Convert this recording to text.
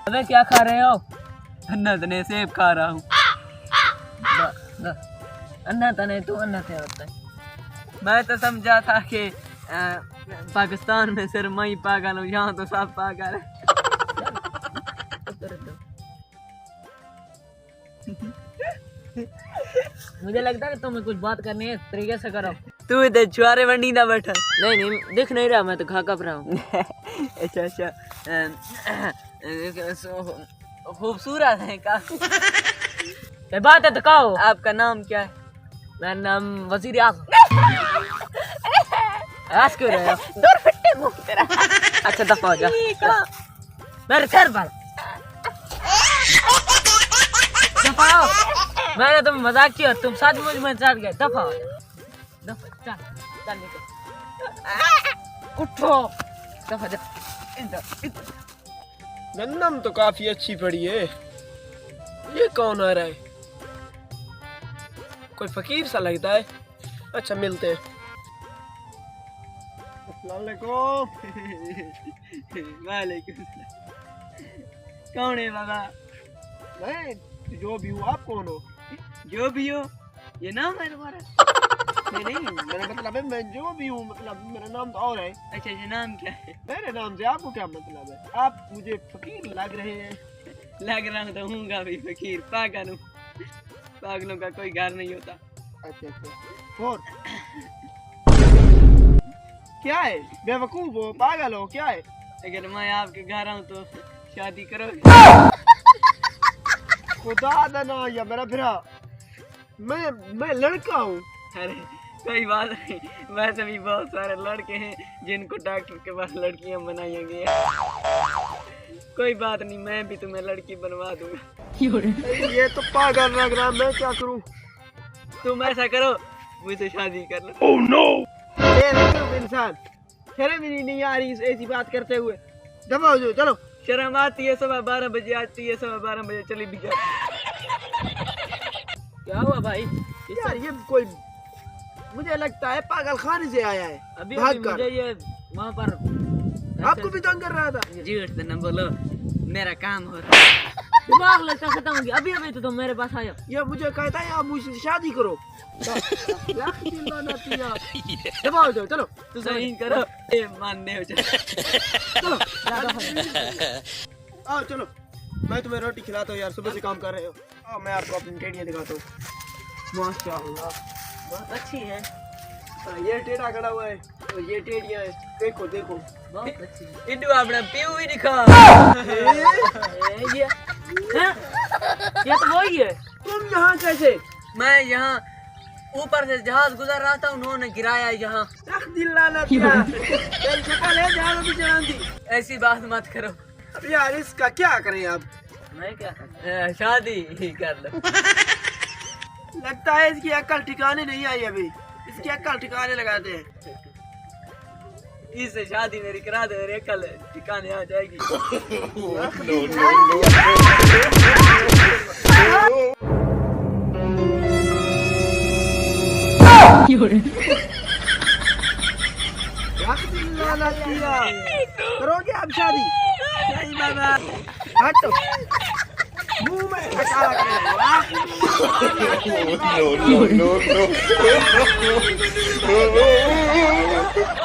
अबे क्या खा रहे हो? अन्ना तने सेब खा रहा हूँ। अन्ना तने तू अन्ना से होता है। मैं तो समझा था कि पाकिस्तान में सिर्फ मैं ही पागल हूँ, यहाँ तो सब पागल है। मुझे लगता है कि तुम्हें कुछ बात करनी है, तरीके से करो। तू इधर छुआरे मंडी ना बैठा। नहीं दिख नहीं रहा, मैं तो खा कप रहा हूँ। अच्छा खूबसूरत है काफी। बात है तो कहो, आपका नाम क्या है? मेरा नाम वजीर आज़म। आज क्यों रहे हो? दूर फट्टे मुंह तेरा। अच्छा दफा हो जा मेरे सर पर। दफा हो। मैंने तुम मजाक किया, तुम सचमुच में चढ़ गए। दफा हो जा, दफा चल निकल। उठो दफा जा। गंदम तो काफी अच्छी पड़ी है। ये कौन आ रहा है? कोई फकीर सा लगता है। अच्छा मिलते हैं। वालेकुम। कौन है बाबा? मैं जो भी हूँ, आप कौन हो? जो भी हो, ये नाम है तुम्हारा? नहीं मेरा मतलब है मैं जो भी हूँ, मतलब मेरा नाम तो और है। अच्छा ये नाम क्या है? मेरे नाम से आपको क्या मतलब है? आप मुझे फकीर लग रहे हैं। लग रहा तो हूँगा भी फकीर, पागल हूँ। पागलों का कोई घर नहीं होता। अच्छा और क्या है? बेवकूफ हो, पागल हो, क्या है? अगर मैं आपके घर आऊँ तो शादी करोगे? खुदा ना या मेरा फिरा, मैं लड़का हूँ। अरे कोई बात नहीं, वैसे भी बहुत सारे लड़के हैं जिनको डॉक्टर के पास लड़कियां बनाई गई हैं। कोई बात नहीं, मैं भी तुम्हें लड़की बनवा दूंगा। ये तो पागल लग रहा, मैं क्या करूँ? तुम ऐसा करो, मुझसे शादी कर लो। Oh no! इंसान शर्म ही नहीं आ रही ऐसी बात करते हुए। दबा हो जाओ, चलो। शर्म आती है, 12:15 बजे आती है, 12:15 बजे चली भी जा। क्या हुआ भाई? यार ये कोई, मुझे लगता है पागल खाने से आया है। अभी मुझे ये वहाँ पर आपको भी तंग कर रहा था। झूठ तो न बोलो, मेरा काम हो रहा है। दिमाग लगता खत्म हो गया। अभी तो तुम मेरे पास आए हो। ये मुझे कहता है आप मुझसे शादी करो। दबाओ जाओ, चलो। तू सही करो, ये मानने हो चलो। आओ चलो, मैं तुम्हें रोटी खिलाता हूँ यार, सुबह से काम कर रहे हो। आओ मैं आपको अपनी टेढ़ियाँ दिखाता हूँ। माशाल्लाह बहुत अच्छी है। ये टेढ़ा खड़ा हुआ है और ये टेढ़ियाँ है। देखो देखो बहुत अच्छी है। इधर अपना पीऊ ही दिखा। ये तो वही है। तुम यहाँ कैसे? मैं यहाँ ऊपर से जहाज गुजर रहा था, उन्होंने गिराया यहाँ। ऐसी बात मत करो। अब यार इसका क्या करें आप? मैं क्या शादी ही कर लो। लगता है इसकी अक्ल ठिकाने नहीं आई अभी। इसकी अक्ल ठिकाने लगाते हैं। इससे शादी मेरी करा दे, मेरी अक्ल ठिकाने आ जाएगी। करोगे आप शादी? नहीं बाबा, हटो, मुंह में हटा no.